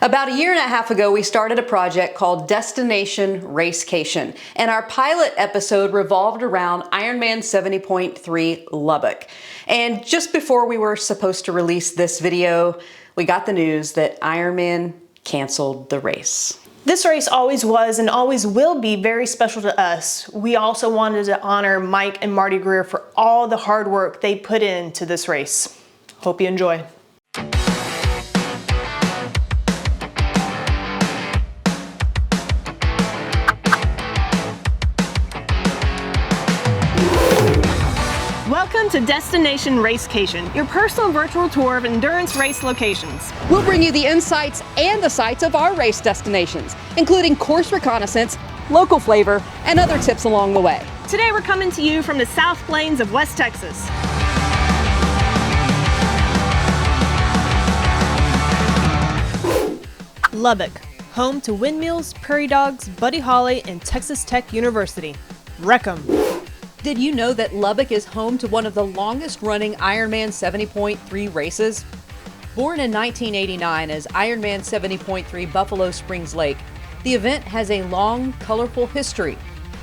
About a year and a half ago, we started a project called Destination Racecation, and our pilot episode revolved around Ironman 70.3 Lubbock. And just before we were supposed to release this video, we got the news that Ironman canceled the race. This race always was and always will be very special to us. We also wanted to honor Mike and Marti Greer for all the hard work they put into this race. Hope you enjoy. Welcome to Destination Racecation, your personal virtual tour of endurance race locations. We'll bring you the insights and the sights of our race destinations, including course reconnaissance, local flavor, and other tips along the way. Today we're coming to you from the South Plains of West Texas. Lubbock, home to windmills, prairie dogs, Buddy Holly, and Texas Tech University. Wreck 'em. Did you know that Lubbock is home to one of the longest running Ironman 70.3 races? Born in 1989 as Ironman 70.3 Buffalo Springs Lake, the event has a long, colorful history,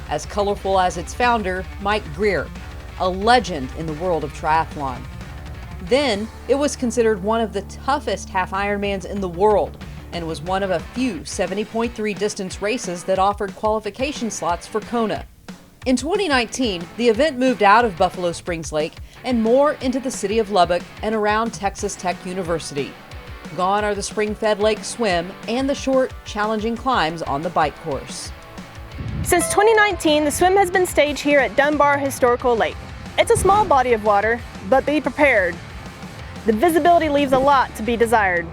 as colorful as its founder, Mike Greer, a legend in the world of triathlon. Then, it was considered one of the toughest half Ironmans in the world, and was one of a few 70.3 distance races that offered qualification slots for Kona. In 2019, the event moved out of Buffalo Springs Lake and more into the city of Lubbock and around Texas Tech University. Gone are the spring-fed lake swim and the short, challenging climbs on the bike course. Since 2019, the swim has been staged here at Dunbar Historical Lake. It's a small body of water, but be prepared. The visibility leaves a lot to be desired.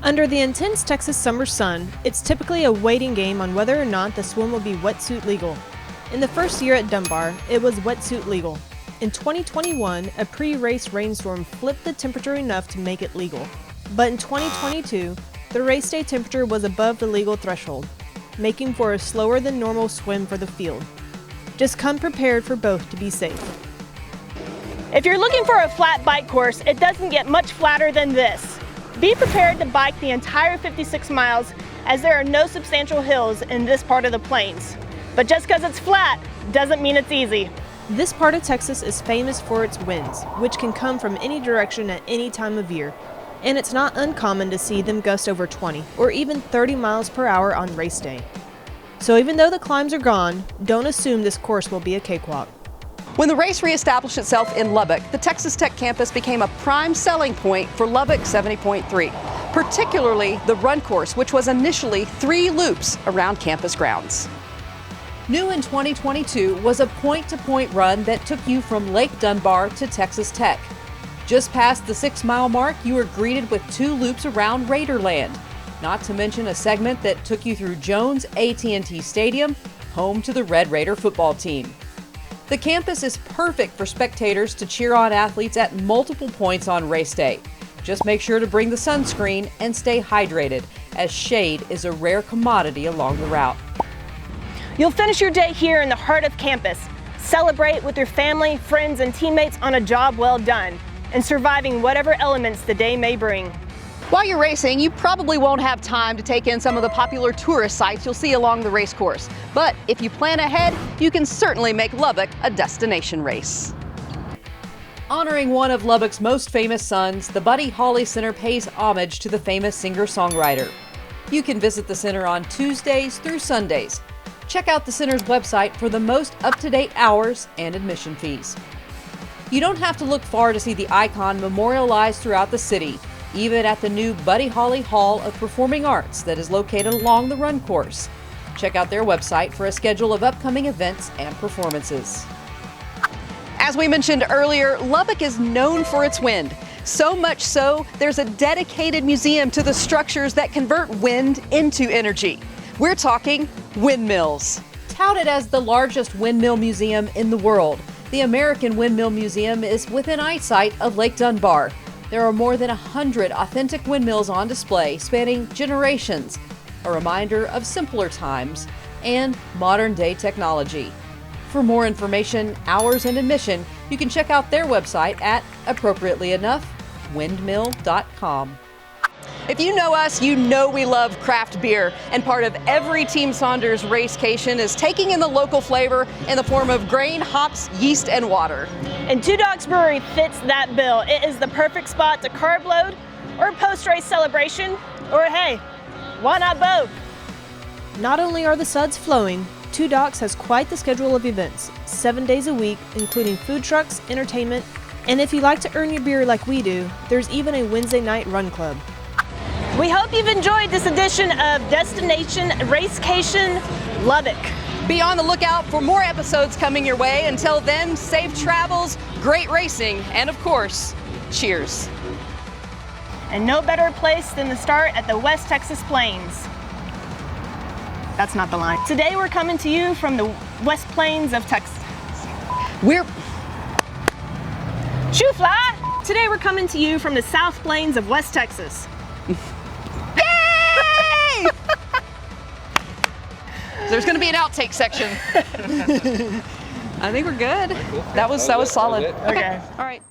Under the intense Texas summer sun, it's typically a waiting game on whether or not the swim will be wetsuit legal. In the first year at Dunbar, it was wetsuit legal. In 2021, a pre-race rainstorm flipped the temperature enough to make it legal. But in 2022, the race day temperature was above the legal threshold, making for a slower than normal swim for the field. Just come prepared for both to be safe. If you're looking for a flat bike course, it doesn't get much flatter than this. Be prepared to bike the entire 56 miles, as there are no substantial hills in this part of the plains. But just because it's flat doesn't mean it's easy. This part of Texas is famous for its winds, which can come from any direction at any time of year. And it's not uncommon to see them gust over 20 or even 30 miles per hour on race day. So even though the climbs are gone, don't assume this course will be a cakewalk. When the race reestablished itself in Lubbock, the Texas Tech campus became a prime selling point for Lubbock 70.3, particularly the run course, which was initially 3 loops around campus grounds. New in 2022 was a point-to-point run that took you from Lake Dunbar to Texas Tech. Just past the 6-mile mark, you were greeted with 2 loops around Raiderland, not to mention a segment that took you through Jones AT&T Stadium, home to the Red Raider football team. The campus is perfect for spectators to cheer on athletes at multiple points on race day. Just make sure to bring the sunscreen and stay hydrated, as shade is a rare commodity along the route. You'll finish your day here in the heart of campus. Celebrate with your family, friends, and teammates on a job well done, and surviving whatever elements the day may bring. While you're racing, you probably won't have time to take in some of the popular tourist sites you'll see along the race course. But if you plan ahead, you can certainly make Lubbock a destination race. Honoring one of Lubbock's most famous sons, the Buddy Holly Center pays homage to the famous singer-songwriter. You can visit the center on Tuesdays through Sundays. Check out the center's website for the most up-to-date hours and admission fees. You don't have to look far to see the icon memorialized throughout the city, even at the new Buddy Holly Hall of Performing Arts that is located along the run course. Check out their website for a schedule of upcoming events and performances. As we mentioned earlier, Lubbock is known for its wind. So much so, there's a dedicated museum to the structures that convert wind into energy. We're talking windmills. Touted as the largest windmill museum in the world, the American Windmill Museum is within eyesight of Lake Dunbar. There are more than 100 authentic windmills on display spanning generations, a reminder of simpler times and modern-day technology. For more information, hours, and admission, you can check out their website at, appropriately enough, windmill.com. If you know us, you know we love craft beer, and part of every Team Saunders Racecation is taking in the local flavor in the form of grain, hops, yeast, and water. And Two Dogs Brewery fits that bill. It is the perfect spot to carb load or post-race celebration, or hey, why not both? Not only are the suds flowing, Two Docks has quite the schedule of events, 7 days a week, including food trucks, entertainment, and if you like to earn your beer like we do, there's even a Wednesday night run club. We hope you've enjoyed this edition of Destination Racecation Lubbock. Be on the lookout for more episodes coming your way. Until then, safe travels, great racing, and of course, cheers. And no better place than to start at the West Texas Plains. That's not the line. Today we're coming to you from the West Plains of Texas. Shoo fly! Today we're coming to you from the South Plains of West Texas. Yay! There's going to be an outtake section. I think we're good. That was solid. Okay. All right.